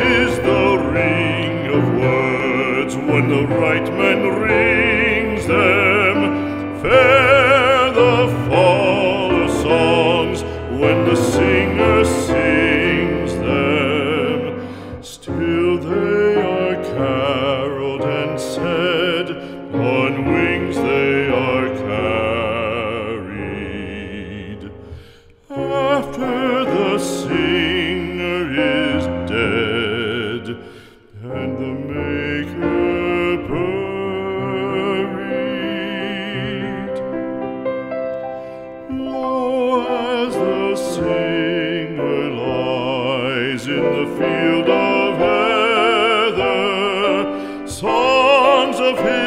is the ring of words when the right man rings them. Fair the fall of songs when the singer sings them. Still they are caroled and said, on wings they are carried. After the singer is dead and the maker buried, lo, as the singer lies in the field of heather, songs of his